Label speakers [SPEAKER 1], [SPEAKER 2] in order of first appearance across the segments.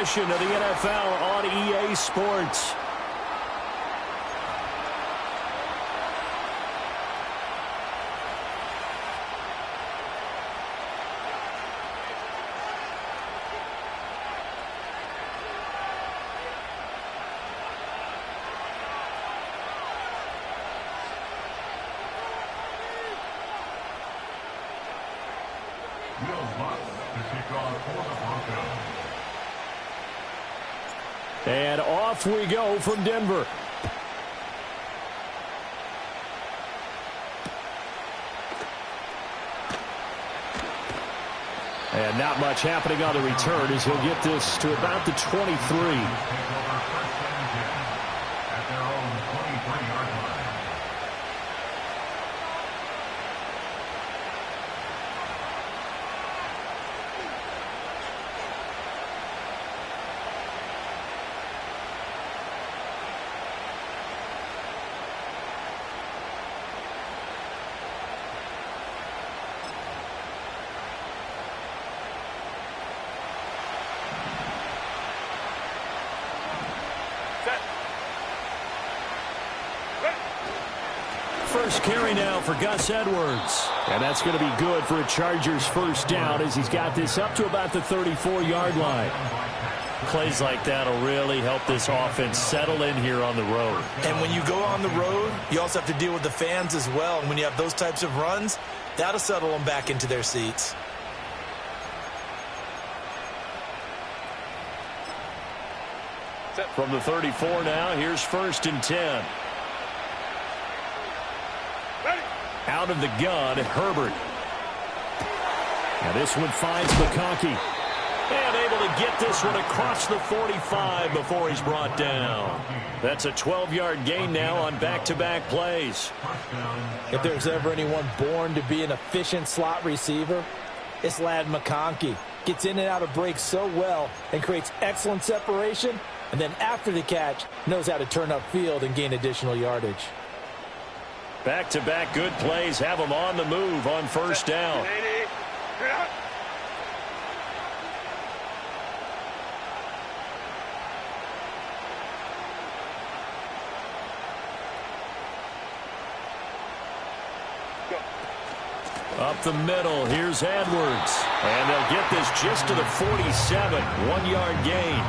[SPEAKER 1] edition of the NFL on EA Sports. And off we go from Denver. And not much happening on the return as he'll get this to about the 23. First carry now for Gus Edwards. And that's going to be good for a Chargers first down as he's got this up to about the 34-yard line. Plays like that will really help this offense settle in here on the road.
[SPEAKER 2] And when you go on the road, you also have to deal with the fans as well. And when you have those types of runs, that'll settle them back into their seats.
[SPEAKER 1] From the 34 now, here's 1st and 10. Out of the gun, Herbert. Now this one finds McConkey. And able to get this one across the 45 before he's brought down. That's a 12-yard gain now on back-to-back plays.
[SPEAKER 3] If there's ever anyone born to be an efficient slot receiver, it's lad McConkey. Gets in and out of breaks so well and creates excellent separation. And then after the catch, knows how to turn upfield and gain additional yardage.
[SPEAKER 1] Back-to-back good plays have them on the move on first down. Up the middle, here's Edwards. And they'll get this just to the 47, 1-yard gain.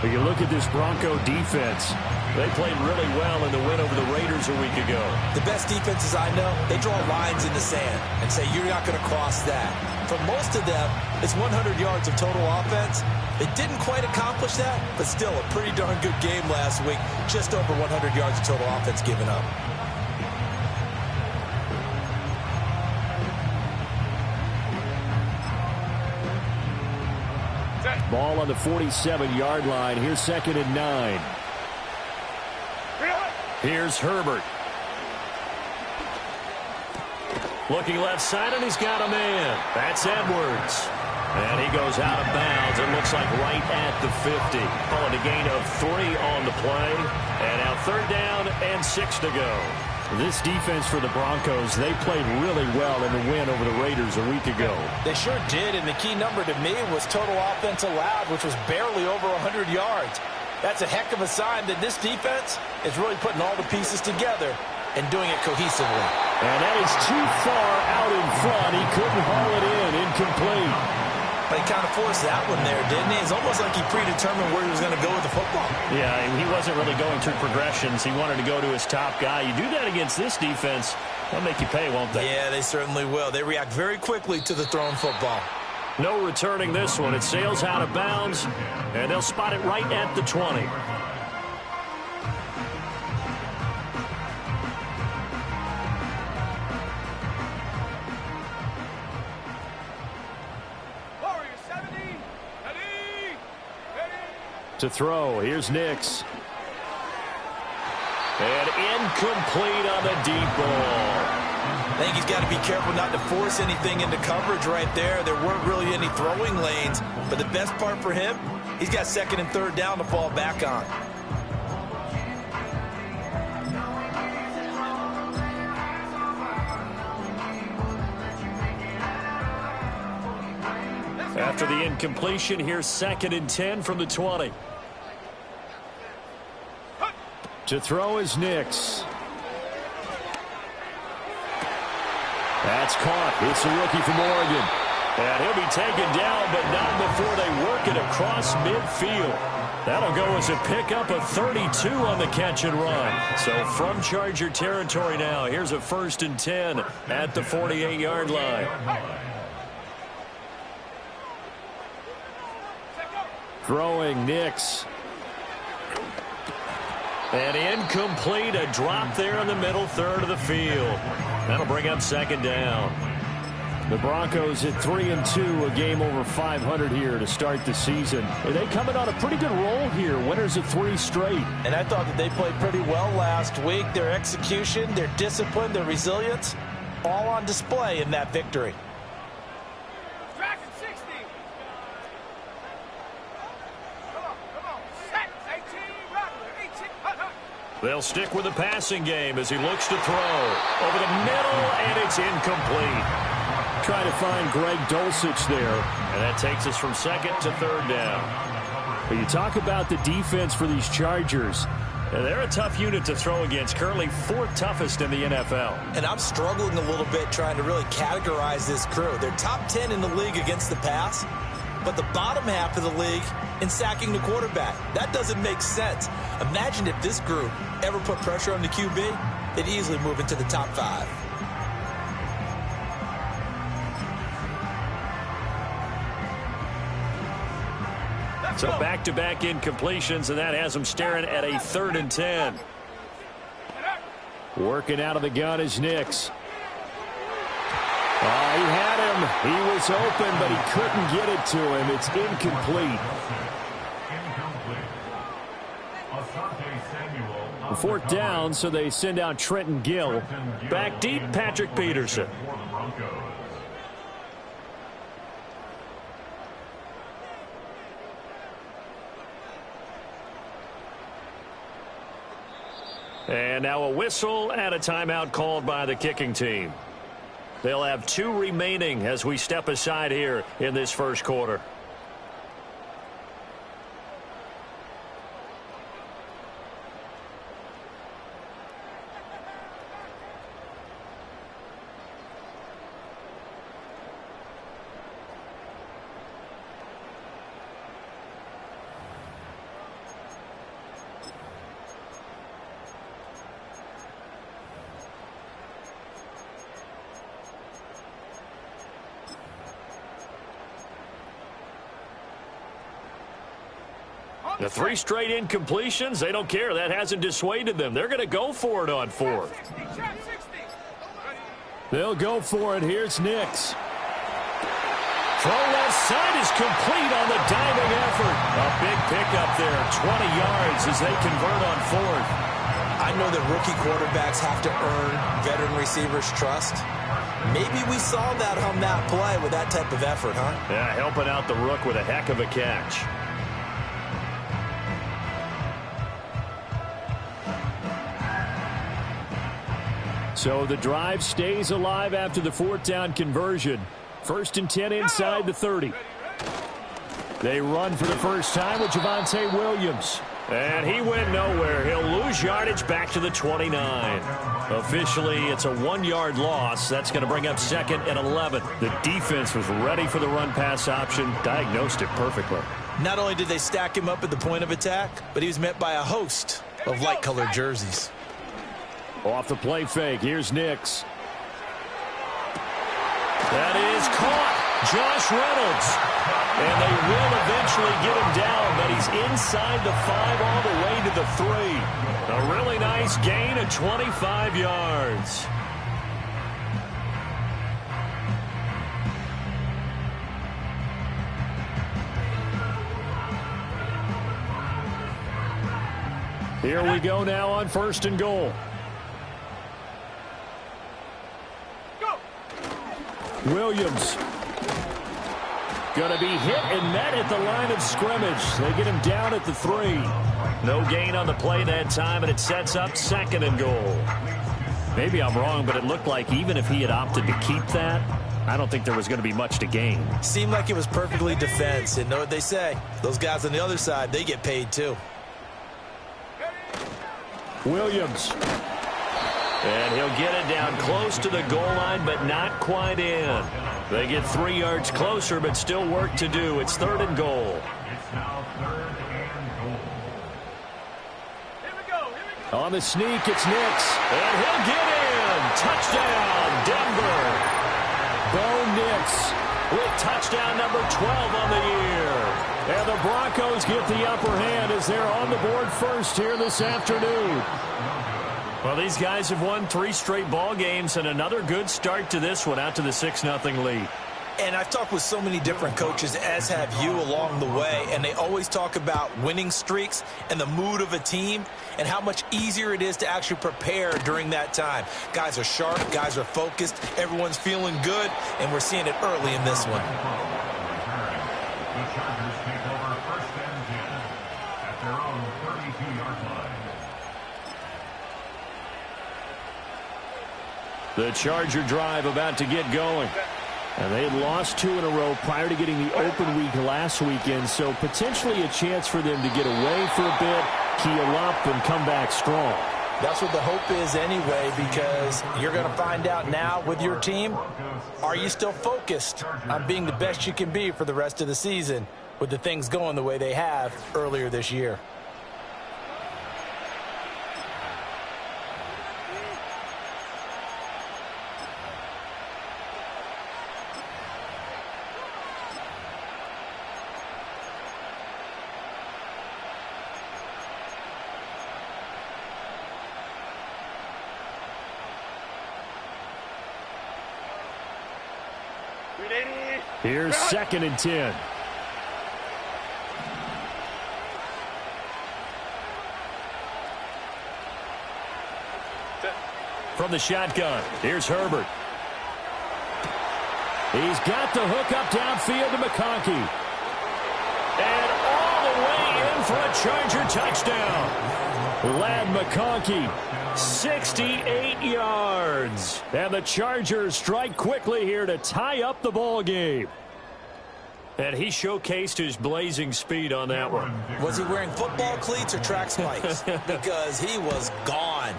[SPEAKER 1] But you look at this Bronco defense. They played really well in the win over the Raiders a week ago.
[SPEAKER 2] The best defenses I know, they draw lines in the sand and say you're not going to cross that. For most of them, it's 100 yards of total offense. They didn't quite accomplish that, but still a pretty darn good game last week. Just over 100 yards of total offense given up.
[SPEAKER 1] Ball on the 47-yard line. Here's 2nd and 9. Here's Herbert. Looking left side, and he's got a man. That's Edwards. And he goes out of bounds. It looks like right at the 50. Calling a gain of 3 on the play. And now 3rd down and 6 to go. This defense for the Broncos, they played really well in the win over the Raiders a week ago.
[SPEAKER 3] They sure did, and the key number to me was total offense allowed, which was barely over 100 yards. That's a heck of a sign that this defense is really putting all the pieces together and doing it cohesively.
[SPEAKER 1] And that is too far out in front. He couldn't haul it in. Incomplete.
[SPEAKER 2] But he kind of forced that one there, didn't he? It's almost like he predetermined where he was going to go with the football.
[SPEAKER 1] Yeah, he wasn't really going through progressions. He wanted to go to his top guy. You do that against this defense, they'll make you pay, won't they?
[SPEAKER 2] Yeah, they certainly will. They react very quickly to the thrown football.
[SPEAKER 1] No returning this one. It sails out of bounds, and they'll spot it right at the 20. To throw, here's Nix. And incomplete on the deep ball.
[SPEAKER 2] I think he's got to be careful not to force anything into coverage right there. There weren't really any throwing lanes. But the best part for him, he's got 2nd and 3rd down to fall back on.
[SPEAKER 1] After the incompletion, here's 2nd and 10 from the 20.
[SPEAKER 4] To throw is Nix. That's caught. It's a rookie from Oregon.
[SPEAKER 1] And he'll be taken down, but not before they work it across midfield. That'll go as a pickup of 32 on the catch and run. So from Charger territory now, here's a 1st and 10 at the 48-yard line.
[SPEAKER 4] Throwing Nix.
[SPEAKER 1] And incomplete, a drop there in the middle third of the field. That'll bring up 2nd down.
[SPEAKER 4] The Broncos at 3-2, a game over 500 here to start the season. They coming on a pretty good roll here, winners of 3 straight.
[SPEAKER 3] And I thought that they played pretty well last week. Their execution, their discipline, their resilience, all on display in that victory.
[SPEAKER 1] They'll stick with the passing game as he looks to throw. Over the middle, and it's incomplete.
[SPEAKER 4] Trying to find Greg Dulcich there.
[SPEAKER 1] And that takes us from 2nd to 3rd down.
[SPEAKER 4] But you talk about the defense for these Chargers.
[SPEAKER 1] They're a tough unit to throw against, currently 4th toughest in the NFL.
[SPEAKER 2] And I'm struggling a little bit trying to really categorize this crew. They're top 10 in the league against the pass, but the bottom half of the league in sacking the quarterback. That doesn't make sense. Imagine if this group ever put pressure on the QB, they'd easily move into the top 5.
[SPEAKER 1] So back-to-back incompletions, and that has them staring at a 3rd and 10.
[SPEAKER 4] Working out of the gun is Nix. Oh, he had him. He was open, but he couldn't get it to him. It's incomplete. A 4th down, so they send out Trenton Gill.
[SPEAKER 1] Back deep, Patrick Peterson. And now a whistle and a timeout called by the kicking team. They'll have 2 remaining as we step aside here in this first quarter. The 3 straight incompletions, they don't care. That hasn't dissuaded them. They're going to go for it on 4th.
[SPEAKER 4] They'll go for it. Here's Nix.
[SPEAKER 1] Throw left side is complete on the diving effort. A big pickup there, 20 yards as they convert on 4th.
[SPEAKER 2] I know that rookie quarterbacks have to earn veteran receivers' trust. Maybe we saw that on that play with that type of effort, huh?
[SPEAKER 1] Yeah, helping out the rook with a heck of a catch.
[SPEAKER 4] So the drive stays alive after the 4th down conversion. 1st and 10 inside the 30. They run for the first time with Javonte Williams.
[SPEAKER 1] And he went nowhere. He'll lose yardage back to the 29. Officially, it's a 1-yard loss. That's going to bring up 2nd and 11. The defense was ready for the run-pass option, diagnosed it perfectly.
[SPEAKER 2] Not only did they stack him up at the point of attack, but he was met by a host of light-colored jerseys.
[SPEAKER 4] Off the play fake, here's Nix.
[SPEAKER 1] That is caught. Josh Reynolds. And they will eventually get him down, but he's inside the 5 all the way to the 3. A really nice gain of 25 yards.
[SPEAKER 4] Here we go now on 1st and goal. Williams. Going to be hit and met at the line of scrimmage. They get him down at the 3.
[SPEAKER 1] No gain on the play that time, and it sets up 2nd and goal.
[SPEAKER 4] Maybe I'm wrong, but it looked like even if he had opted to keep that, I don't think there was going to be much to gain.
[SPEAKER 2] Seemed like it was perfectly defense. And know what they say. Those guys on the other side, they get paid too.
[SPEAKER 4] Williams.
[SPEAKER 1] And he'll get it down close to the goal line, but not quite in. They get 3 yards closer, but still work to do. It's 3rd and goal.
[SPEAKER 5] It's now 3rd and goal. Here we go.
[SPEAKER 4] On the sneak, it's Nix.
[SPEAKER 1] And he'll get in. Touchdown, Denver.
[SPEAKER 4] Bo Nix
[SPEAKER 1] With touchdown number 12 on the year.
[SPEAKER 4] And the Broncos get the upper hand as they're on the board first here this afternoon.
[SPEAKER 1] Well, these guys have won 3 straight ball games and another good start to this one out to the 6-0 lead.
[SPEAKER 2] And I've talked with so many different coaches, as have you, along the way, and they always talk about winning streaks and the mood of a team and how much easier it is to actually prepare during that time. Guys are sharp, guys are focused, everyone's feeling good, and we're seeing it early in this one.
[SPEAKER 5] The Chargers take over 1st and 10 at their own 32-yard line.
[SPEAKER 4] The Charger drive about to get going. And they had lost 2 in a row prior to getting the open week last weekend, so potentially a chance for them to get away for a bit, keel up, and come back strong.
[SPEAKER 3] That's what the hope is anyway, because you're going to find out now with your team, are you still focused on being the best you can be for the rest of the season with the things going the way they have earlier this year?
[SPEAKER 4] Here's 2nd and 10. From the shotgun, here's Herbert. He's got the hook up downfield to McConkey.
[SPEAKER 1] And all the way in for a Charger touchdown.
[SPEAKER 4] Lad McConkey, 68 yards. And the Chargers strike quickly here to tie up the ball game.
[SPEAKER 1] And he showcased his blazing speed on that one.
[SPEAKER 2] Was he wearing football cleats or track spikes? Because he was gone.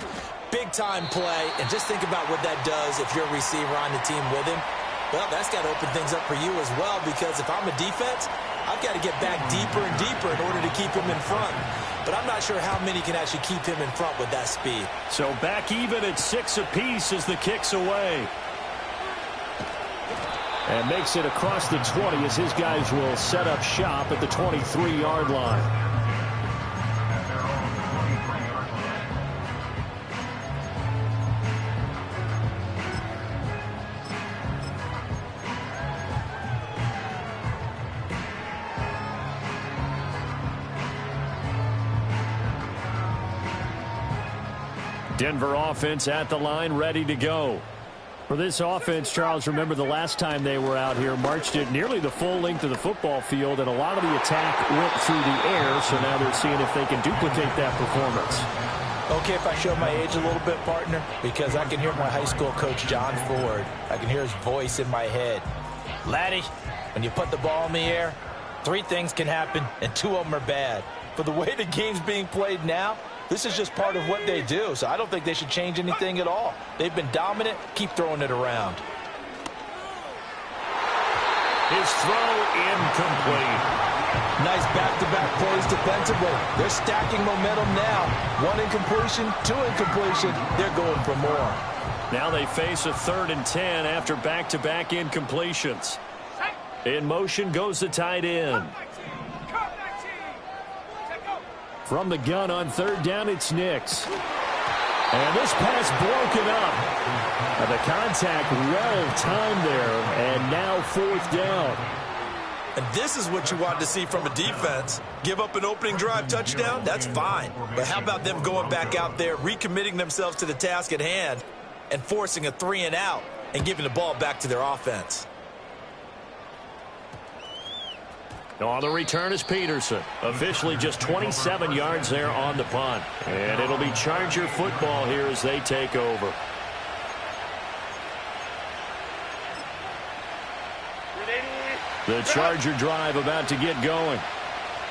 [SPEAKER 2] Big-time play, and just think about what that does if you're a receiver on the team with him. Well, that's got to open things up for you as well, because if I'm a defense, I've got to get back deeper and deeper in order to keep him in front. But I'm not sure how many can actually keep him in front with that speed.
[SPEAKER 1] So back even at 6 apiece as the kick's away.
[SPEAKER 4] And makes it across the 20 as his guys will set up shop at the 23-yard line. Denver offense at the line, ready to go. For this offense, Charles, remember the last time they were out here, marched it nearly the full length of the football field, and a lot of the attack went through the air, so now they're seeing if they can duplicate that performance.
[SPEAKER 3] Okay, if I show my age a little bit, partner, because I can hear my high school coach, John Ford. I can hear his voice in my head. Laddie, when you put the ball in the air, 3 things can happen, and 2 of them are bad. For the way the game's being played now, this is just part of what they do, so I don't think they should change anything at all. They've been dominant. Keep throwing it around.
[SPEAKER 1] His throw incomplete.
[SPEAKER 3] Nice back-to-back plays defensively. They're stacking momentum now. 1 incompletion, 2 incompletion. They're going for more.
[SPEAKER 1] Now they face a 3rd and 10 after back-to-back incompletions. In motion goes the tight end.
[SPEAKER 4] From the gun on 3rd down, it's Nix. And this pass broken up. And the contact well timed there, and now 4th down.
[SPEAKER 2] And this is what you want to see from a defense. Give up an opening drive touchdown, that's fine. But how about them going back out there, recommitting themselves to the task at hand, and forcing a 3-and-out and giving the ball back to their offense?
[SPEAKER 1] On the return is Peterson. Officially just 27 yards there on the punt. And it'll be Charger football here as they take over.
[SPEAKER 4] The Charger drive about to get going.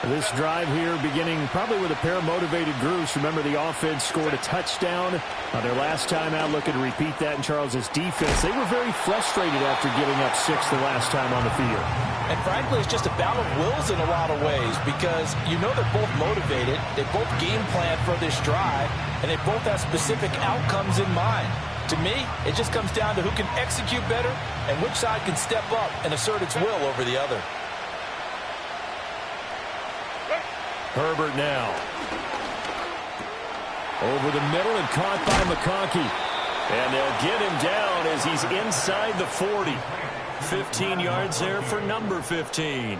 [SPEAKER 4] This drive here beginning probably with a pair of motivated groups. Remember, the offense scored a touchdown on their last time out. Looking to repeat that in Charles's defense. They were very frustrated after giving up 6 the last time on the field.
[SPEAKER 3] And frankly, it's just a battle of wills in a lot of ways because you know they're both motivated. They both game plan for this drive, and they both have specific outcomes in mind. To me, it just comes down to who can execute better and which side can step up and assert its will over the other.
[SPEAKER 4] Herbert now. Over the middle and caught by McConkey. And they'll get him down as he's inside the 40. 15 yards there for number 15.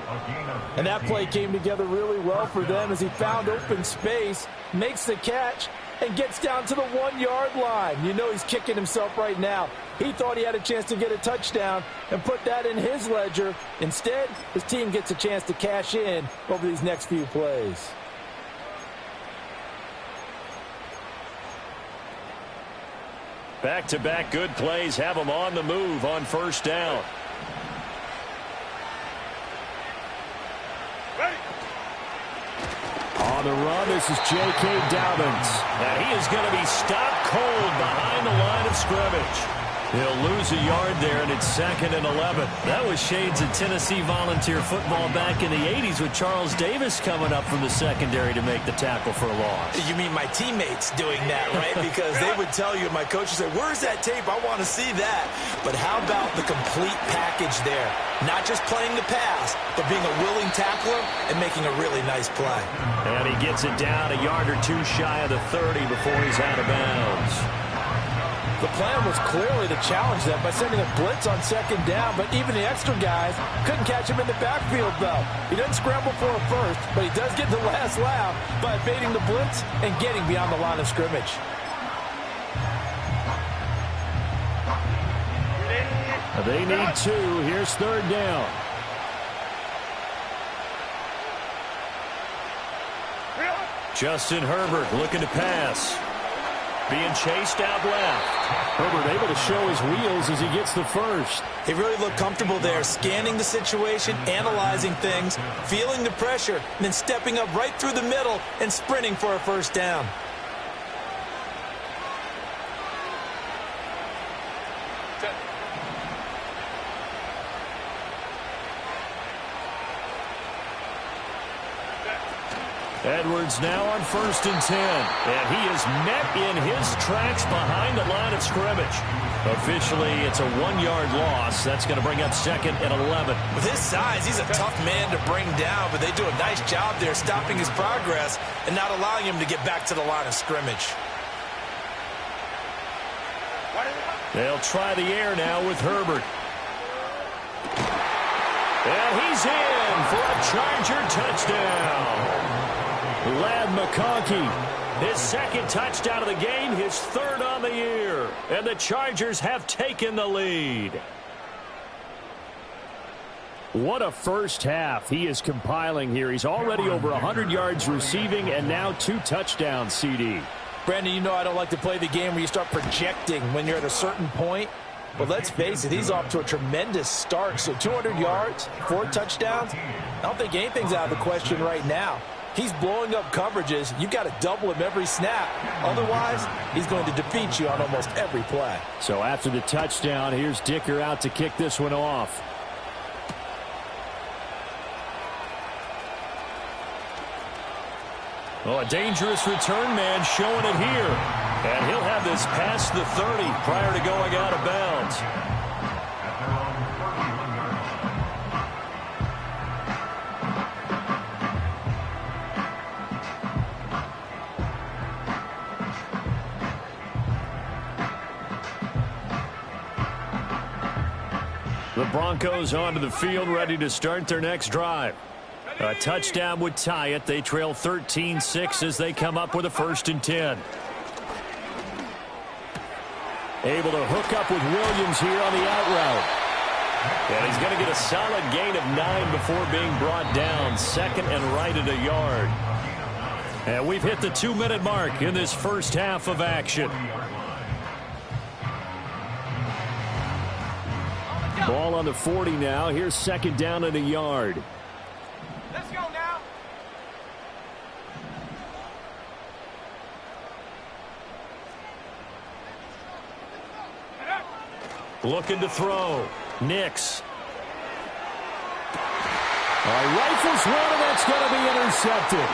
[SPEAKER 3] And that play came together really well for them as he found open space, makes the catch, and gets down to the 1-yard line. You know he's kicking himself right now. He thought he had a chance to get a touchdown and put that in his ledger. Instead, his team gets a chance to cash in over these next few plays.
[SPEAKER 4] Back-to-back good plays have them on the move on first down. On the run, this is J.K. Dobbins.
[SPEAKER 1] And he is going to be stopped cold behind the line of scrimmage. He'll lose a yard there, and it's 2nd and 11. That was shades of Tennessee volunteer football back in the 80s with Charles Davis coming up from the secondary to make the tackle for a loss.
[SPEAKER 2] You mean my teammates doing that, right? Because they would tell you, my coach would say, where's that tape? I want to see that. But how about the complete package there? Not just playing the pass, but being a willing tackler and making a really nice play.
[SPEAKER 1] And he gets it down a yard or two shy of the 30 before he's out of bounds.
[SPEAKER 3] The plan was clearly to challenge them by sending a blitz on 2nd down, but even the extra guys couldn't catch him in the backfield, though. He doesn't scramble for a first, but he does get the last laugh by evading the blitz and getting beyond the line of scrimmage.
[SPEAKER 4] They need 2. Here's 3rd down.
[SPEAKER 1] Justin Herbert looking to pass. Being chased out left.
[SPEAKER 4] Herbert able to show his wheels as he gets the first.
[SPEAKER 2] He really looked comfortable there, scanning the situation, analyzing things, feeling the pressure, and then stepping up right through the middle and sprinting for a first down.
[SPEAKER 1] Edwards now on 1st and 10. And he is met in his tracks behind the line of scrimmage. Officially, it's a 1-yard loss. That's going to bring up 2nd and 11.
[SPEAKER 2] With his size, he's a tough man to bring down, but they do a nice job there stopping his progress and not allowing him to get back to the line of scrimmage.
[SPEAKER 1] They'll try the air now with Herbert. And he's in for a Charger touchdown. Lad McConkey, his 2nd touchdown of the game, his 3rd on the year. And the Chargers have taken the lead.
[SPEAKER 4] What a first half he is compiling here. He's already over 100 yards receiving and now 2 touchdowns, CD.
[SPEAKER 3] Brandon, you know I don't like to play the game where you start projecting when you're at a certain point. But let's face it, he's off to a tremendous start. So 200 yards, 4 touchdowns. I don't think anything's out of the question right now. He's blowing up coverages. You've got to double him every snap. Otherwise, he's going to defeat you on almost every play.
[SPEAKER 4] So after the touchdown, here's Dicker out to kick this one off.
[SPEAKER 1] Oh, a dangerous return man showing it here. And he'll have this past the 30 prior to going out of bounds. The Broncos onto the field, ready to start their next drive. A touchdown would tie it. They trail 13-6 as they come up with a 1st and 10.
[SPEAKER 4] Able to hook up with Williams here on the out route.
[SPEAKER 1] And he's going to get a solid gain of 9 before being brought down. 2nd and right at a yard. And we've hit the 2-minute mark in this first half of action.
[SPEAKER 4] Ball on the 40 now. Here's second down and a yard.
[SPEAKER 5] Let's go now.
[SPEAKER 1] Looking to throw. Nix.
[SPEAKER 4] Rifles one, and that's going to be intercepted.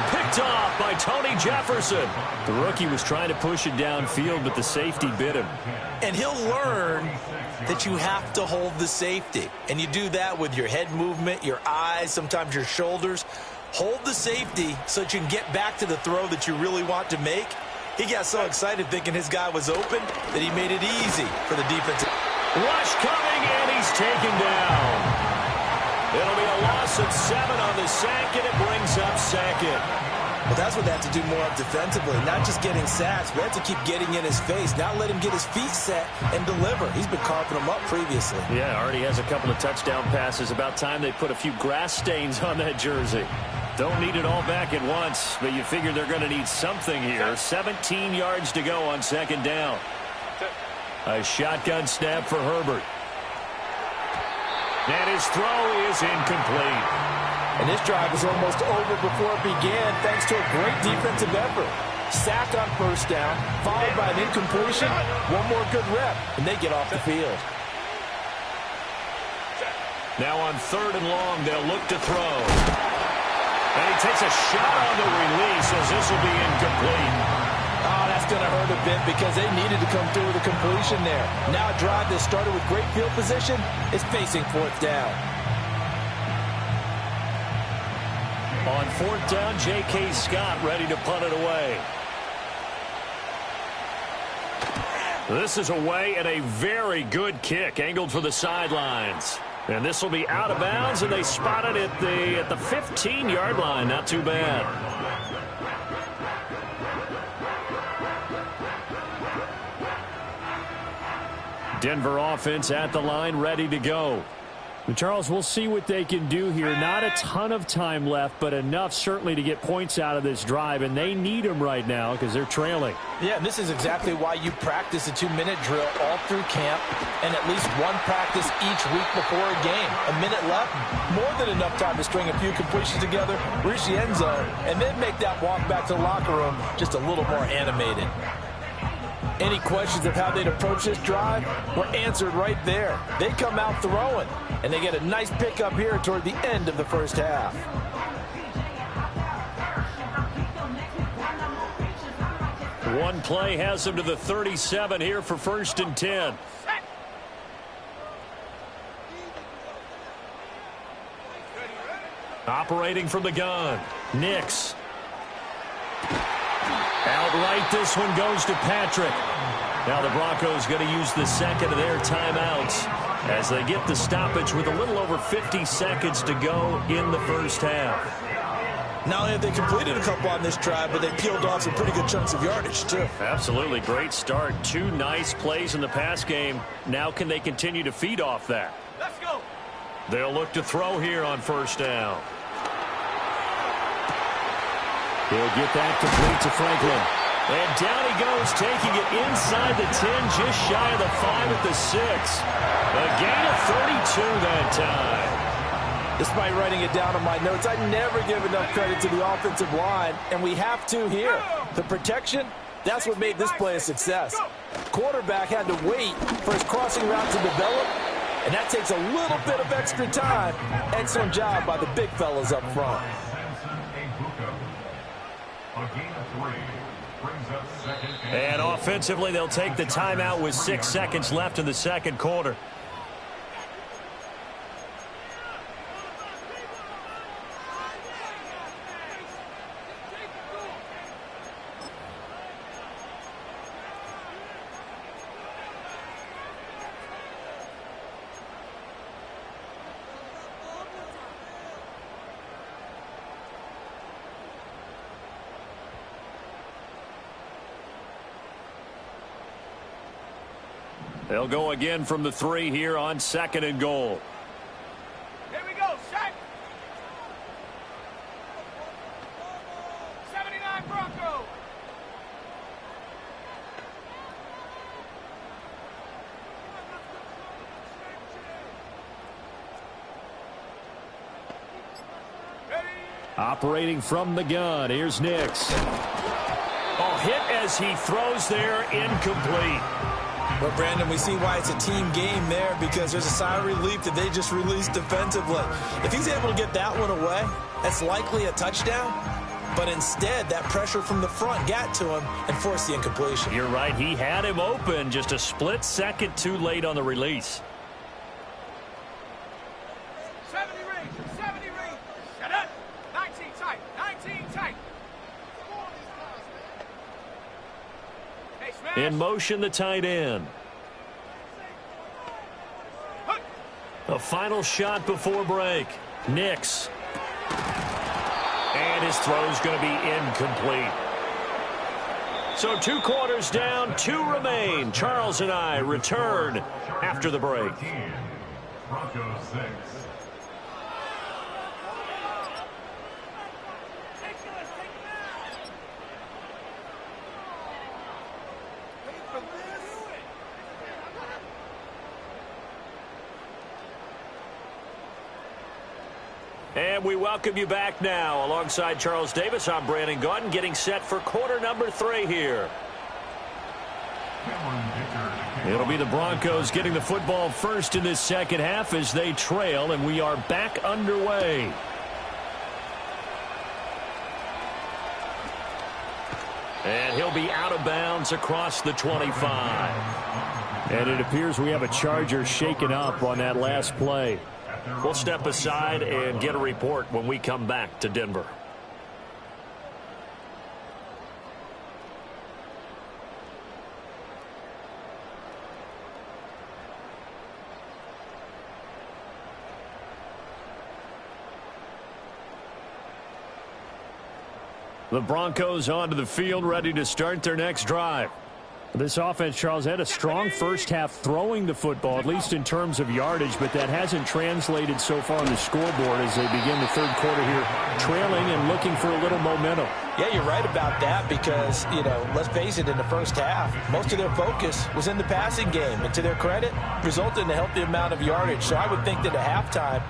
[SPEAKER 1] Picked off by Tony Jefferson. The rookie was trying to push it downfield, but the safety bit him.
[SPEAKER 2] And he'll learn that you have to hold the safety. And you do that with your head movement, your eyes, sometimes your shoulders. Hold the safety so that you can get back to the throw that you really want to make. He got so excited thinking his guy was open that he made it easy for the defense.
[SPEAKER 1] Rush coming, and he's taken down. It'll be a loss of 7 on the sack, and it brings up second.
[SPEAKER 2] Well, that's what they have to do more of defensively, not just getting sacks, but they have to keep getting in his face, not let him get his feet set and deliver. He's been carving them up previously.
[SPEAKER 1] Yeah, already has a couple of touchdown passes. About time they put a few grass stains on that jersey. Don't need it all back at once, but you figure they're going to need something here. 17 yards to go on second down. A shotgun snap for Herbert. And his throw is incomplete.
[SPEAKER 3] And this drive was almost over before it began thanks to a great defensive effort. Sack on first down, followed by an incompletion. One more good rep, and they get off the field.
[SPEAKER 1] Now on third and long, they'll look to throw. And he takes a shot on the release as this will be incomplete.
[SPEAKER 3] Oh, that's going to hurt a bit because they needed to come through with a completion there. Now a drive that started with great field position is facing fourth down.
[SPEAKER 1] On fourth down, J.K. Scott ready to punt it away. This is away and a very good kick angled for the sidelines. And this will be out of bounds, and they spot it at the 15-yard line. Not too bad. Denver offense at the line, ready to go.
[SPEAKER 4] Charles, we'll see what they can do here. Not a ton of time left, but enough certainly to get points out of this drive, and they need them right now because they're trailing.
[SPEAKER 3] Yeah, and this is exactly why you practice a 2-minute drill all through camp and at least one practice each week before a game. A minute left, more than enough time to string a few completions together, reach the end zone, and then make that walk back to the locker room just a little more animated. Any questions of how they'd approach this drive were answered right there. They come out throwing, and they get a nice pickup here toward the end of the first half.
[SPEAKER 1] One play has them to the 37 here for first and 10. Operating from the gun, Nix. Outright, this one goes to Patrick. Now the Broncos going to use the second of their timeouts as they get the stoppage with a little over 50 seconds to go in the first half.
[SPEAKER 2] Not only have they completed a couple on this drive, but they peeled off some pretty good chunks of yardage, too.
[SPEAKER 1] Absolutely. Great start. 2 nice plays in the pass game. Now can they continue to feed off that?
[SPEAKER 5] Let's go.
[SPEAKER 1] They'll look to throw here on first down.
[SPEAKER 4] He'll get that complete to Franklin.
[SPEAKER 1] And down he goes, taking it inside the 10, just shy of the 5 at the 6. A gain of 32 that time.
[SPEAKER 3] Despite writing it down on my notes, I never give enough credit to the offensive line, and we have to here. The protection, that's what made this play a success. Quarterback had to wait for his crossing route to develop, and that takes a little bit of extra time. Excellent job by the big fellas up front.
[SPEAKER 1] And offensively, they'll take the timeout with 6 seconds left in the second quarter. They'll go again from the 3 here on second and goal.
[SPEAKER 5] Here we go, Shaq. 79 Broncos.
[SPEAKER 4] Operating from the gun, here's Nix.
[SPEAKER 1] Oh, hit as he throws there, incomplete.
[SPEAKER 2] Well, Brandon, we see why it's a team game there, because there's a sigh of relief that they just released defensively. If he's able to get that one away, that's likely a touchdown. But instead, that pressure from the front got to him and forced the incompletion.
[SPEAKER 1] You're right. He had him open, just a split second too late on the release.
[SPEAKER 5] 70 range, 70 range. Shut up. 19 tight, 19 tight. Hey, smash.
[SPEAKER 1] In motion, the tight end. A final shot before break. Nix. And his throw's going to be incomplete. So 2 quarters down, 2 remain. Charles and I return after the break.
[SPEAKER 5] Broncos 6.
[SPEAKER 1] And we welcome you back now. Alongside Charles Davis, I'm Brandon Gaudin, getting set for quarter number 3 here. It'll be the Broncos getting the football first in this second half as they trail, and we are back underway. And he'll be out of bounds across the 25.
[SPEAKER 4] And it appears we have a Charger shaken up on that last play.
[SPEAKER 1] We'll step aside and get a report when we come back to Denver.
[SPEAKER 4] The Broncos onto the field, ready to start their next drive. This offense, Charles, had a strong first half throwing the football, at least in terms of yardage, but that hasn't translated so far on the scoreboard as they begin the third quarter here, trailing and looking for a little momentum.
[SPEAKER 3] Yeah, you're right about that because, let's face it, in the first half, most of their focus was in the passing game. And to their credit, resulted in a healthy amount of yardage. So I would think that at halftime,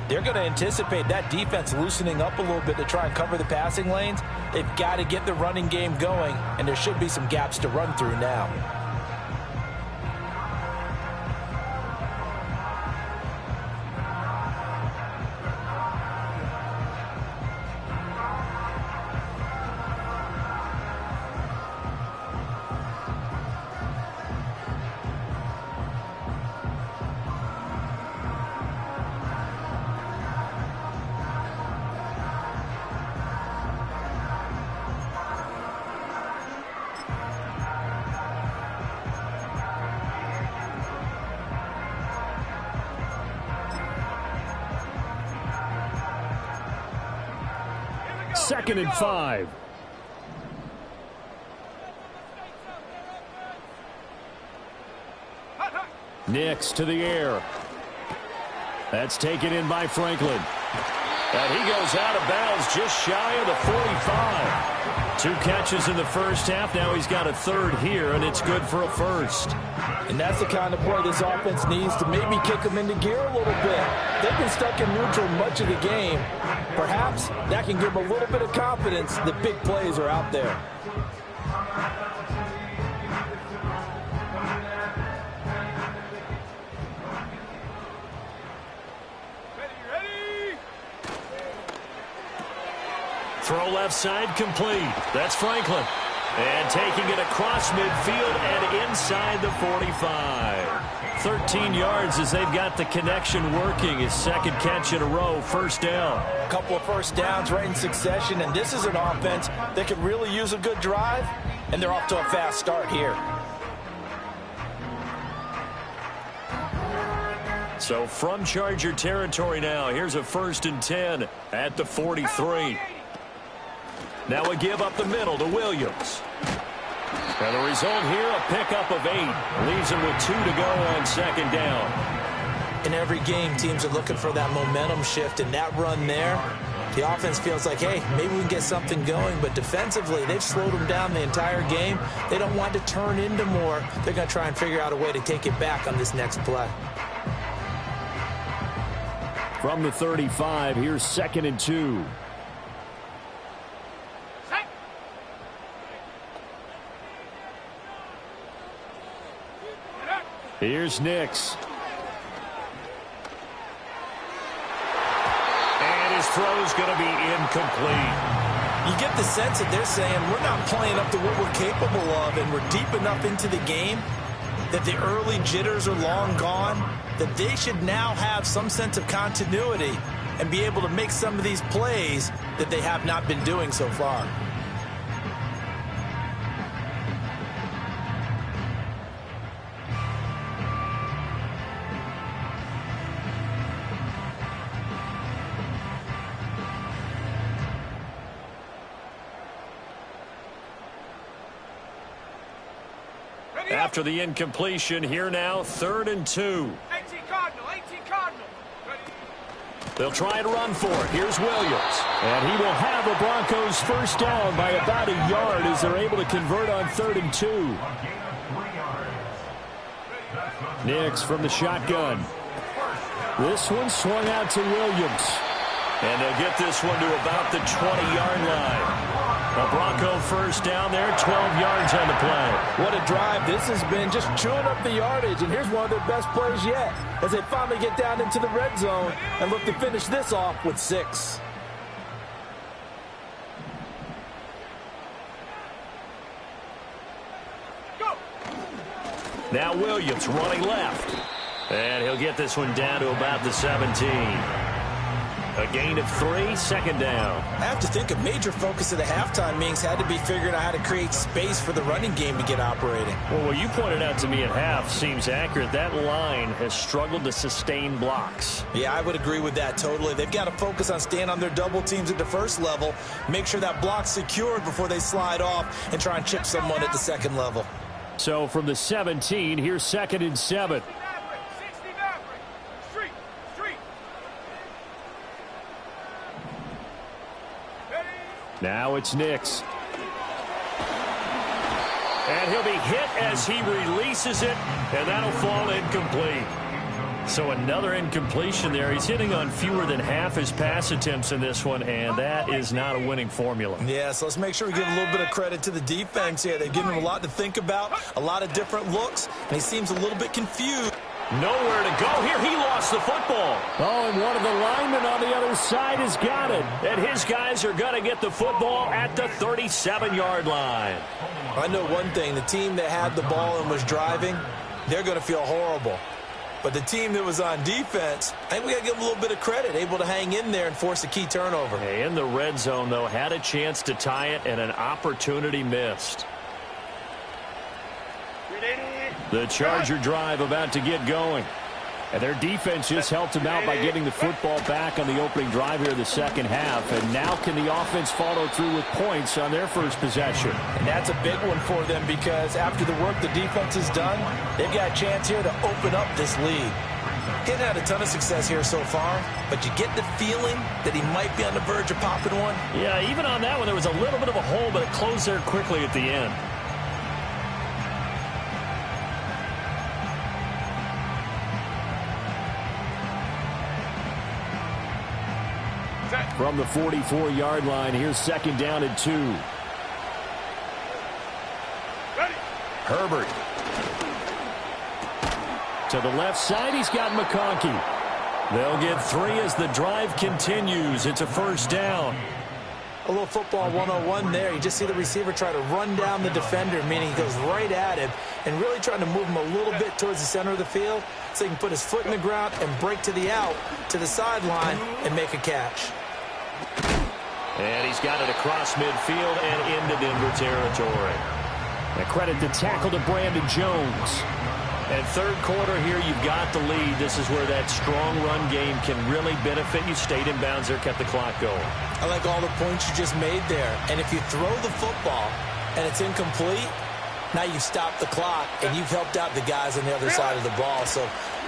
[SPEAKER 3] they're going to anticipate that defense loosening up a little bit to try and cover the passing lanes. They've got to get the running game going, and there should be some gaps to run through now.
[SPEAKER 4] Second and 5. Nix to the air. That's taken in by Franklin.
[SPEAKER 1] And he goes out of bounds just shy of the 45. 2 catches in the first half. Now he's got a third here, and it's good for a first.
[SPEAKER 3] And that's the kind of play this offense needs to maybe kick them into gear a little bit. They've been stuck in neutral much of the game. Perhaps that can give them a little bit of confidence that big plays are out there.
[SPEAKER 1] Throw left side complete. That's Franklin. And taking it across midfield and inside the 45. 13 yards as they've got the connection working. His second catch in a row, first down.
[SPEAKER 3] A couple of first downs right in succession, and this is an offense that could really use a good drive, and they're off to a fast start here.
[SPEAKER 1] So from Charger territory now, here's a 1st and 10 at the 43. Now a give up the middle to Williams. And the result here, a pickup of 8. Leaves him with 2 to go on second down.
[SPEAKER 2] In every game, teams are looking for that momentum shift, and that run there, the offense feels like, hey, maybe we can get something going. But defensively, they've slowed them down the entire game. They don't want to turn into more. They're going to try and figure out a way to take it back on this next play.
[SPEAKER 4] From the 35, here's 2nd and 2. Here's Nix.
[SPEAKER 1] And his throw's going to be incomplete.
[SPEAKER 3] You get the sense that they're saying we're not playing up to what we're capable of, and we're deep enough into the game that the early jitters are long gone, that they should now have some sense of continuity and be able to make some of these plays that they have not been doing so far.
[SPEAKER 1] After the incompletion, here now, 3rd and 2.
[SPEAKER 5] 18 Cardinal, 18 Cardinal.
[SPEAKER 1] They'll try to run for it. Here's Williams.
[SPEAKER 4] And he will have the Broncos first down by about a yard as they're able to convert on 3rd and 2.
[SPEAKER 5] A gain of 3 yards.
[SPEAKER 4] Nix from the shotgun. This one swung out to Williams.
[SPEAKER 1] And they'll get this one to about the 20-yard line. A Bronco first down there, 12 yards on the play.
[SPEAKER 3] What a drive this has been, just chewing up the yardage. And here's one of their best plays yet as they finally get down into the red zone and look to finish this off with 6.
[SPEAKER 5] Go.
[SPEAKER 1] Now Williams running left. And he'll get this one down to about the 17. A gain of 3, 2nd down.
[SPEAKER 3] I have to think a major focus of the halftime meetings had to be figuring out how to create space for the running game to get operating.
[SPEAKER 1] Well, what you pointed out to me at half seems accurate. That line has struggled to sustain blocks.
[SPEAKER 3] Yeah, I would agree with that totally. They've got to focus on staying on their double teams at the first level, make sure that block's secured before they slide off and try and chip someone at the second level.
[SPEAKER 4] So from the 17, here's 2nd and 7. Now it's Nix.
[SPEAKER 1] And he'll be hit as he releases it, and that'll fall incomplete. So another incompletion there. He's hitting on fewer than half his pass attempts in this one, and that is not a winning formula.
[SPEAKER 3] Yeah, so let's make sure we give a little bit of credit to the defense here. They've given him a lot to think about, a lot of different looks, and he seems a little bit confused.
[SPEAKER 1] Nowhere to go here. He lost the football.
[SPEAKER 4] Oh, and one of the linemen on the other side has got it.
[SPEAKER 1] And his guys are going to get the football at the 37-yard line.
[SPEAKER 3] I know one thing. The team that had the ball and was driving, they're going to feel horrible. But the team that was on defense, I think we got to give them a little bit of credit, able to hang in there and force a key turnover.
[SPEAKER 1] In the red zone, though, had a chance to tie it and an opportunity missed.
[SPEAKER 4] The Charger drive about to get going. And their defense just helped them out by getting the football back on the opening drive here in the second half. And now can the offense follow through with points on their first possession?
[SPEAKER 3] And that's a big one for them because after the work the defense has done, they've got a chance here to open up this lead. He hasn't had a ton of success here so far, but you get the feeling that he might be on the verge of popping one.
[SPEAKER 1] Yeah, even on that one, there was a little bit of a hole, but it closed there quickly at the end.
[SPEAKER 4] From the 44-yard line, here's 2nd down and 2.
[SPEAKER 5] Ready.
[SPEAKER 4] Herbert. To the left side, he's got McConkey.
[SPEAKER 1] They'll get 3 as the drive continues. It's a first down.
[SPEAKER 3] A little football 101 there. You just see the receiver try to run down the defender, meaning he goes right at him and really trying to move him a little bit towards the center of the field so he can put his foot in the ground and break to the out, to the sideline, and make a catch.
[SPEAKER 1] And he's got it across midfield and into Denver territory.
[SPEAKER 4] A credit to tackle to Brandon Jones.
[SPEAKER 1] And third quarter here, you've got the lead. This is where that strong run game can really benefit you. Stayed in bounds there, kept the clock going.
[SPEAKER 3] I like all the points you just made there. And if you throw the football and it's incomplete, now you've stopped the clock and you've helped out the guys on the other side of the ball. So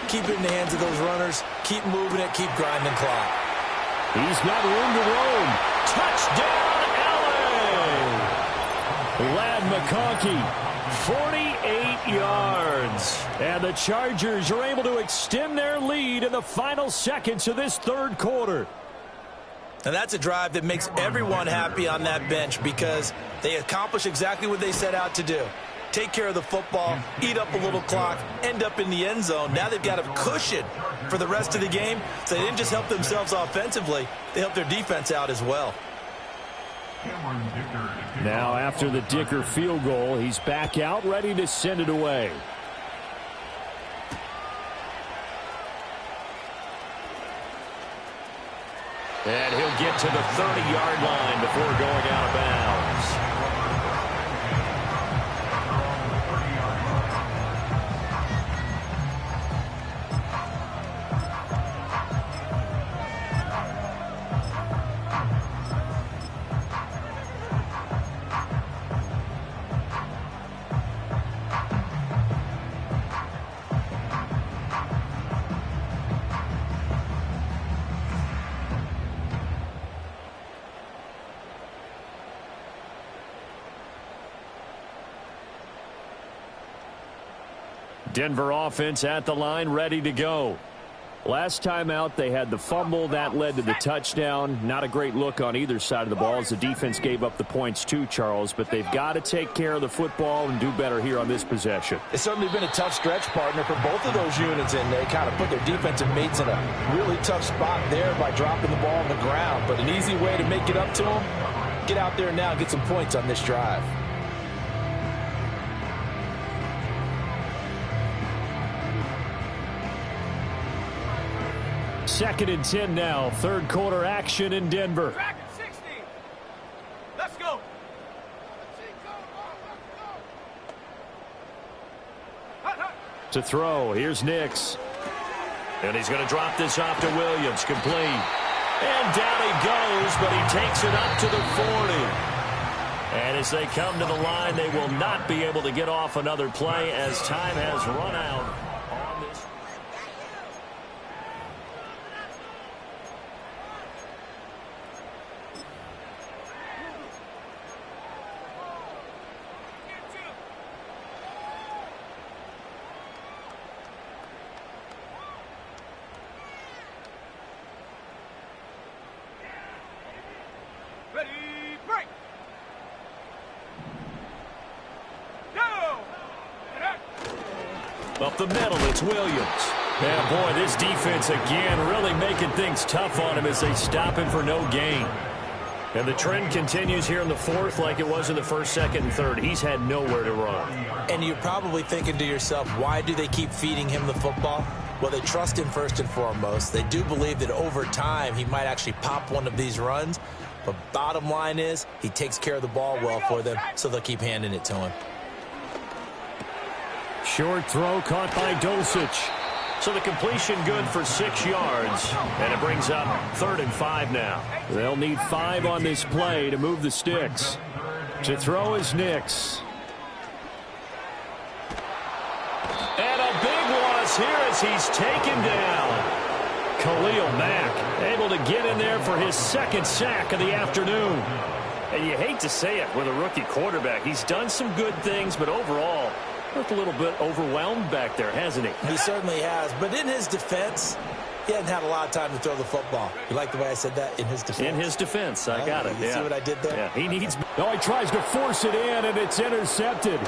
[SPEAKER 3] keep it in the hands of those runners. Keep moving it. Keep grinding clock.
[SPEAKER 4] He's got room to roam.
[SPEAKER 1] Touchdown, LA!
[SPEAKER 4] Lad McConkey, 48 yards. And the Chargers are able to extend their lead in the final seconds of this third quarter.
[SPEAKER 3] And that's a drive that makes everyone happy on that bench because they accomplish exactly what they set out to do.
[SPEAKER 2] take care of the football, eat up a little clock, end up in the end zone. Now they've got a cushion for the rest of the game. So they didn't just help themselves offensively, they helped their defense out as well.
[SPEAKER 4] Now after the Dicker field goal, he's back out, ready to send it away.
[SPEAKER 1] And he'll get to the 30-yard line before going out of bounds.
[SPEAKER 4] Denver offense at the line, ready to go. Last time out, they had the fumble. That led to the touchdown. Not a great look on either side of the ball as the defense gave up the points too, Charles. But they've got to take care of the football and do better here on this possession.
[SPEAKER 3] It's certainly been a tough stretch, partner, for both of those units, and they kind of put their defensive mates in a really tough spot there by dropping the ball on the ground. But an easy way to make it up to them, get out there now and get some points on this drive.
[SPEAKER 4] Second and 10 now. Third quarter action in Denver.
[SPEAKER 5] Track at 60. Let's go.
[SPEAKER 4] To throw, here's Nix.
[SPEAKER 1] And he's going to drop this off to Williams. Complete. And down he goes, but he takes it up to the 40. And as they come to the line, they will not be able to get off another play as time has run out on this.
[SPEAKER 5] Ready, break. Go.
[SPEAKER 1] Up the middle, it's Williams.
[SPEAKER 4] Yeah, boy, this defense again really making things tough on him as they stop him for no gain.
[SPEAKER 1] And the trend continues here in the fourth like it was in the first, second, and third. He's had nowhere to run.
[SPEAKER 2] And you're probably thinking to yourself, why do they keep feeding him the football? Well, they trust him first and foremost. They do believe that over time he might actually pop one of these runs. But bottom line is he takes care of the ball well for them, so they'll keep handing it to him.
[SPEAKER 4] Short throw caught by Dulcich.
[SPEAKER 1] So the completion good for 6 yards. And it brings up 3rd and 5 now.
[SPEAKER 4] They'll need 5 on this play to move the sticks. To throw is Nix.
[SPEAKER 1] And a big loss here as he's taken down.
[SPEAKER 4] Khalil Mack able to get in there for his second sack of the afternoon.
[SPEAKER 1] And you hate to say it with a rookie quarterback. He's done some good things, but overall, looked a little bit overwhelmed back there, hasn't he?
[SPEAKER 2] He certainly has. But in his defense, he hasn't had a lot of time to throw the football. You like the way I said that? In his defense.
[SPEAKER 1] In his defense. I got it.
[SPEAKER 2] You see what I did there?
[SPEAKER 1] Yeah, he needs...
[SPEAKER 4] No, he tries to force it in, and it's intercepted.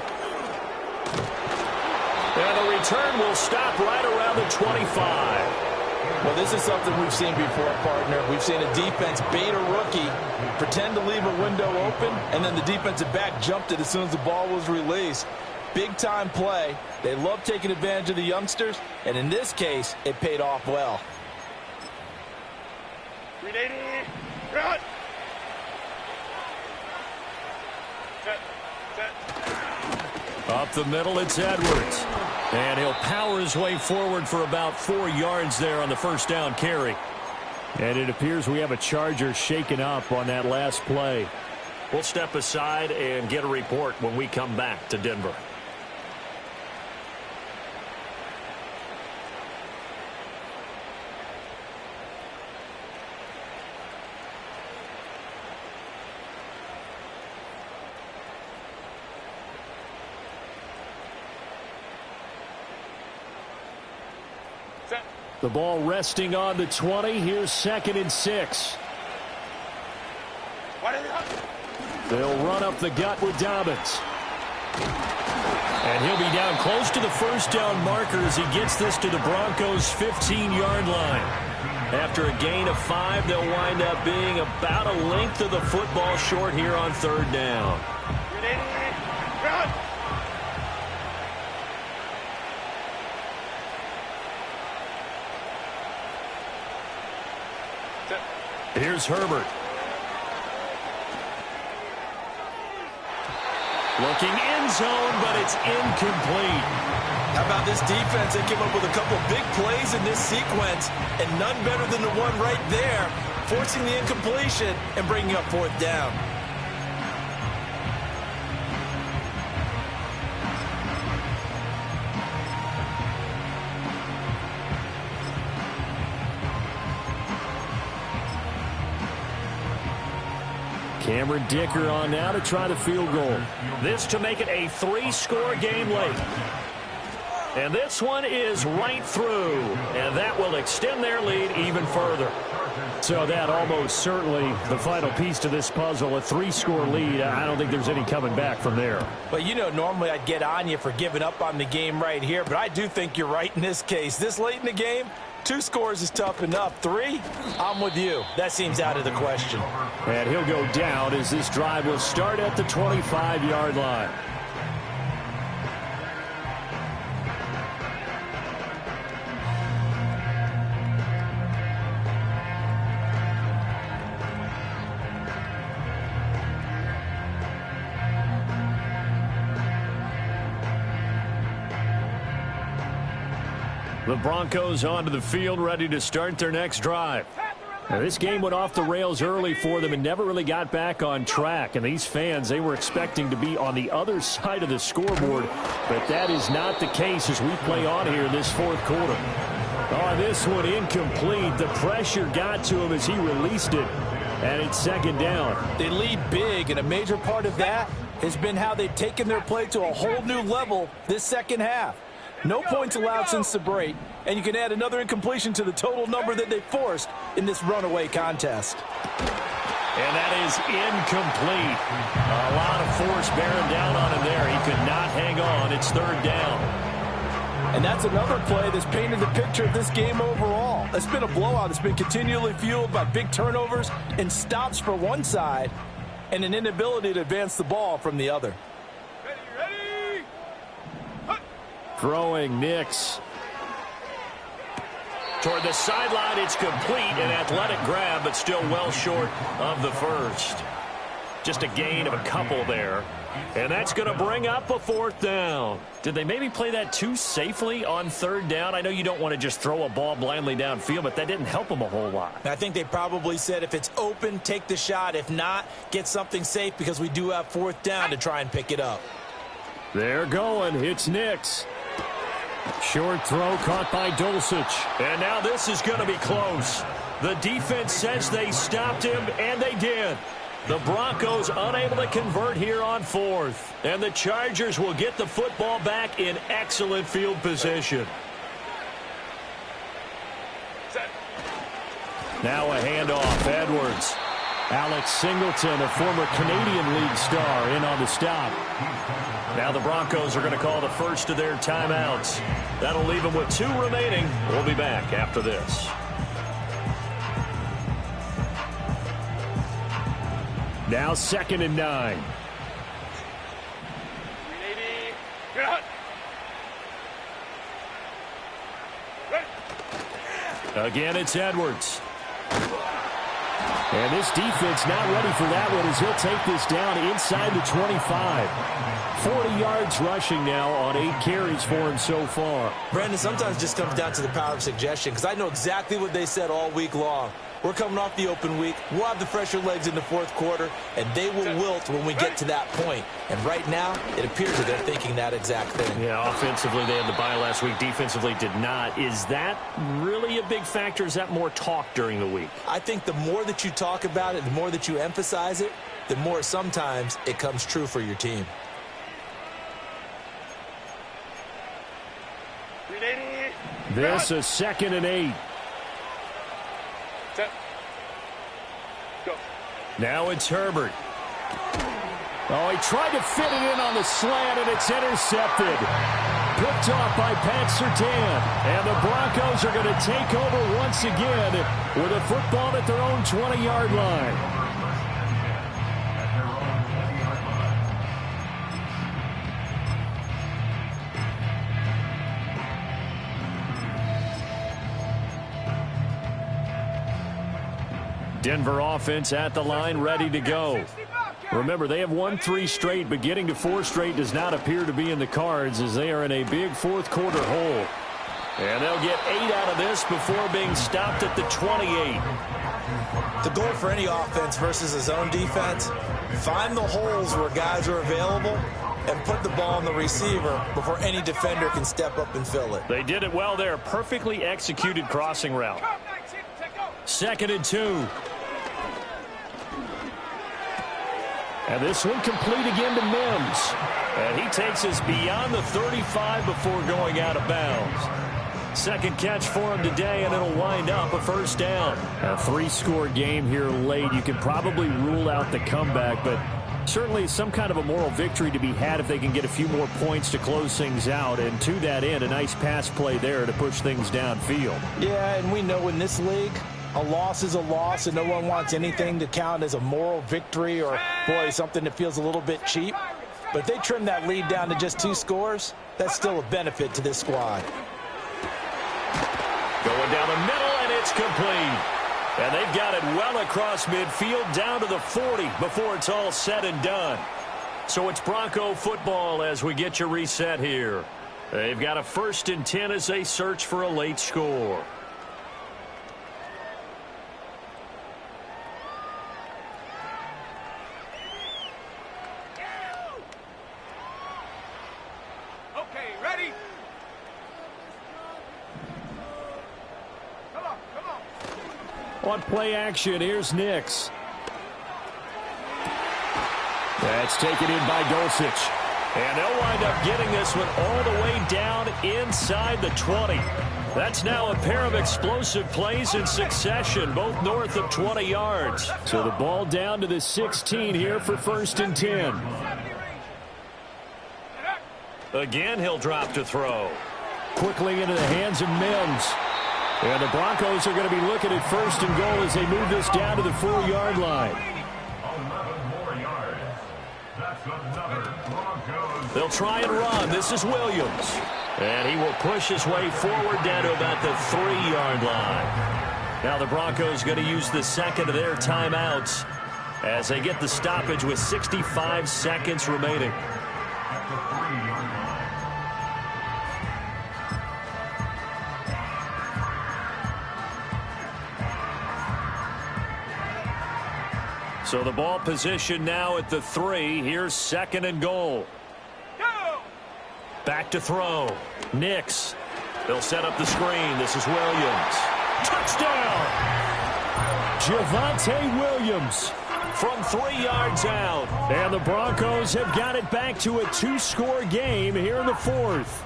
[SPEAKER 1] And the return will stop right around the 25.
[SPEAKER 3] Well, this is something we've seen before, partner. We've seen a defense bait a rookie, pretend to leave a window open, and then the defensive back jumped it as soon as the ball was released. Big-time play. They love taking advantage of the youngsters, and in this case, it paid off well.
[SPEAKER 5] 380. Run. Set.
[SPEAKER 4] Up the middle, it's Edwards.
[SPEAKER 1] And he'll power his way forward for about 4 yards there on the first down carry.
[SPEAKER 4] And it appears we have a Charger shaken up on that last play.
[SPEAKER 1] We'll step aside and get a report when we come back to Denver.
[SPEAKER 4] The ball resting on the 20. Here's 2nd and 6. They'll run up the gut with Dobbins. And he'll be down close to the first down marker as he gets this to the Broncos' 15-yard line. After a gain of 5, they'll wind up being about a length of the football short here on third down. Here's Herbert. Looking end zone, but it's incomplete.
[SPEAKER 2] How about this defense? They came up with a couple big plays in this sequence, and none better than the one right there, forcing the incompletion and bringing up fourth down.
[SPEAKER 4] Cameron Dicker on now to try the field goal.
[SPEAKER 1] This to make it a 3-score game late. And this one is right through. And that will extend their lead even further.
[SPEAKER 4] So that almost certainly the final piece to this puzzle, a 3-score lead. I don't think there's any coming back from there.
[SPEAKER 3] But, you know, normally I'd get on you for giving up on the game right here, but I do think you're right in this case. This late in the game, 2 scores is tough enough. 3, I'm with you. That seems out of the question.
[SPEAKER 4] And he'll go down as this drive will start at the 25-yard line. The Broncos onto the field, ready to start their next drive. Now, this game went off the rails early for them and never really got back on track. And these fans, they were expecting to be on the other side of the scoreboard. But that is not the case as we play on here in this fourth quarter. Oh, this one incomplete. The pressure got to him as he released it. And it's second down.
[SPEAKER 3] They lead big, and a major part of that has been how they've taken their play to a whole new level this second half. No points allowed since the break, and you can add another incompletion to the total number that they forced in this runaway contest.
[SPEAKER 1] And that is incomplete. A lot of force bearing down on him there. He could not hang on. It's third down.
[SPEAKER 3] And that's another play that's painted the picture of this game overall. It's been a blowout. It's been continually fueled by big turnovers and stops for one side and an inability to advance the ball from the other.
[SPEAKER 4] Throwing Nix.
[SPEAKER 1] Toward the sideline, it's complete. An athletic grab, but still well short of the first. Just a gain of a couple there. And that's going to bring up a fourth down. Did they maybe play that too safely on third down? I know you don't want to just throw a ball blindly downfield, but that didn't help them a whole lot.
[SPEAKER 3] I think they probably said if it's open, take the shot. If not, get something safe because we do have fourth down to try and pick it up.
[SPEAKER 4] They're going. It's Nix. Short throw caught by Dulcich.
[SPEAKER 1] And now this is going to be close. The defense says they stopped him, and they did. The Broncos unable to convert here on fourth. And the Chargers will get the football back in excellent field position.
[SPEAKER 4] Now a handoff. Edwards. Alex Singleton, a former Canadian League star, in on the stop.
[SPEAKER 1] Now the Broncos are going to call the first of their timeouts. That'll leave them with 2 remaining. We'll be back after this.
[SPEAKER 4] Now 2nd and 9. Again, it's Edwards. And this defense not ready for that one as he'll take this down inside the 25. 40 yards rushing now on 8 carries for him so far.
[SPEAKER 2] Brandon, sometimes it just comes down to the power of suggestion because I know exactly what they said all week long. We're coming off the open week. We'll have the fresher legs in the fourth quarter, and they will wilt when we get to that point. And right now, it appears that they're thinking that exact thing.
[SPEAKER 1] Yeah, offensively, they had the bye last week. Defensively, did not. Is that really a big factor? Is that more talk during the week?
[SPEAKER 2] I think the more that you talk about it, the more that you emphasize it, the more sometimes it comes true for your team.
[SPEAKER 4] This is 2nd and 8. Now it's Herbert. Oh, he tried to fit it in on the slant, and it's intercepted. Picked off by Pat Surtain. And the Broncos are going to take over once again with a football at their own 20-yard line. Denver offense at the line, ready to go. Remember, they have won 3 straight, but getting to 4 straight does not appear to be in the cards as they are in a big fourth-quarter hole. And they'll get 8 out of this before being stopped at the 28.
[SPEAKER 2] The goal for any offense versus his own defense, find the holes where guys are available and put the ball on the receiver before any defender can step up and fill it.
[SPEAKER 4] They did it well there. Perfectly executed crossing route. 2nd and 2. And this one complete again to Mims. And he takes us beyond the 35 before going out of bounds. Second catch for him today, and it'll wind up a first down. A 3-score game here late. You can probably rule out the comeback, but certainly some kind of a moral victory to be had if they can get a few more points to close things out. And to that end, a nice pass play there to push things downfield.
[SPEAKER 3] Yeah, and we know in this league, a loss is a loss, and no one wants anything to count as a moral victory or, boy, something that feels a little bit cheap. But if they trim that lead down to just 2 scores, that's still a benefit to this squad.
[SPEAKER 4] Going down the middle, and it's complete. And they've got it well across midfield down to the 40 before it's all said and done. So it's Bronco football as we get you reset here. They've got a 1st and 10 as they search for a late score. On play action, here's Nix. That's taken in by Dulcich. And they'll wind up getting this one all the way down inside the 20. That's now a pair of explosive plays in succession, both north of 20 yards. So the ball down to the 16 here for 1st and 10. Again, he'll drop to throw. Quickly into the hands of Mims. And the Broncos are going to be looking at 1st and goal as they move this down to the 4-yard line.
[SPEAKER 5] 11 more yards. That's another Broncos.
[SPEAKER 4] They'll try and run. This is Williams. And he will push his way forward down to about the 3-yard line. Now the Broncos going to use the 2nd of their timeouts as they get the stoppage with 65 seconds remaining. So the ball position now at the 3. Here's 2nd and goal. Back to throw. Nix. They'll set up the screen. This is Williams. Touchdown! Javonte Williams from 3 yards out. And the Broncos have got it back to a 2-score game here in the 4th.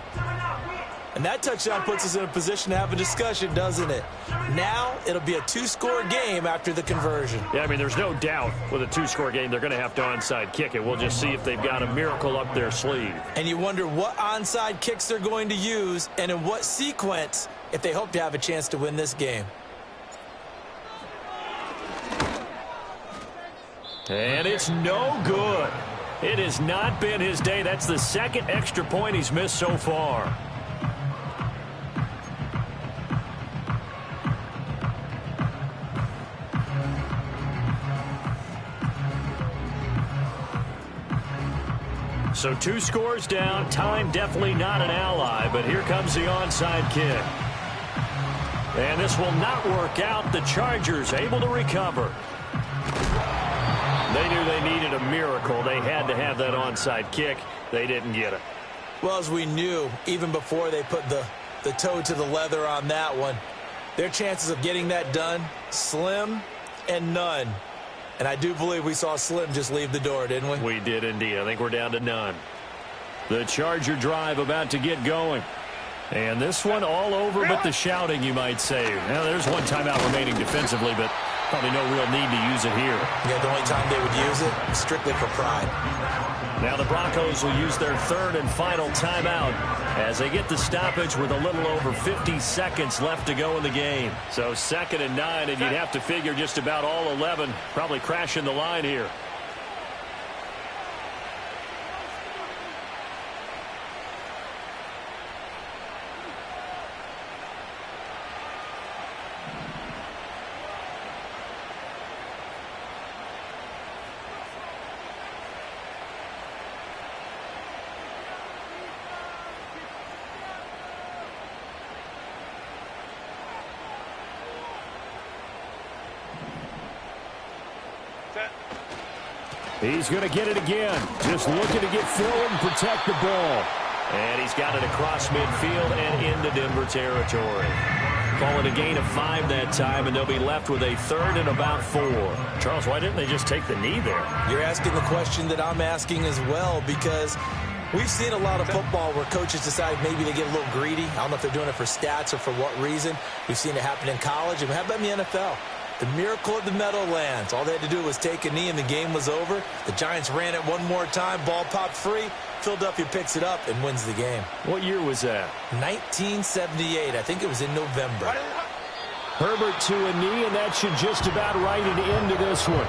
[SPEAKER 2] And that touchdown puts us in a position to have a discussion, doesn't it? Now it'll be a 2-score game after the conversion.
[SPEAKER 4] Yeah, I mean, there's no doubt with a 2-score game they're going to have to onside kick it. We'll just see if they've got a miracle up their sleeve.
[SPEAKER 2] And you wonder what onside kicks they're going to use and in what sequence if they hope to have a chance to win this game.
[SPEAKER 4] And it's no good. It has not been his day. That's the 2nd extra point he's missed so far. So 2 scores down. Time definitely not an ally, but here comes the onside kick. And this will not work out. The Chargers able to recover. They knew they needed a miracle. They had to have that onside kick. They didn't get it.
[SPEAKER 2] Well, as we knew, even before they put the toe to the leather on that one, their chances of getting that done, slim and none. And I do believe we saw Slim just leave the door, didn't we?
[SPEAKER 4] We did indeed. I think we're down to none. The Charger drive about to get going. And this one all over but the shouting, you might say. Now, there's one timeout remaining defensively, but
[SPEAKER 1] Probably no real need to use it here.
[SPEAKER 2] Yeah, the only time they would use it, strictly for pride.
[SPEAKER 1] Now the Broncos will use their third and final timeout as they get the stoppage with a little over 50 seconds left to go in the game.
[SPEAKER 4] So 2nd and 9, and you'd have to figure just about all 11 probably crashing the line here. He's going to get it again. Just looking to get forward and protect the ball.
[SPEAKER 1] And he's got it across midfield and into Denver territory. Calling a gain of 5 that time, and they'll be left with a 3rd and about 4.
[SPEAKER 4] Charles, why didn't they just take the knee there?
[SPEAKER 2] You're asking the question that I'm asking as well, because we've seen a lot of football where coaches decide maybe they get a little greedy. I don't know if they're doing it for stats or for what reason. We've seen it happen in college, and how about in the NFL? The miracle of the Meadowlands. All they had to do was take a knee and the game was over. The Giants ran it one more time. Ball popped free. Philadelphia picks it up and wins the game.
[SPEAKER 4] What year was that?
[SPEAKER 2] 1978. I think it was in November.
[SPEAKER 4] Herbert to a knee, and that should just about write an end to this one.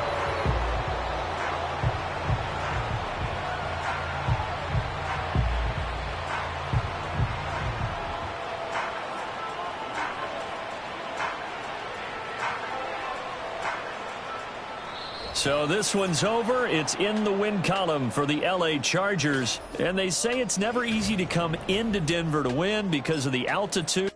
[SPEAKER 4] So this one's over. It's in the win column for the LA Chargers. And they say it's never easy to come into Denver to win because of the altitude.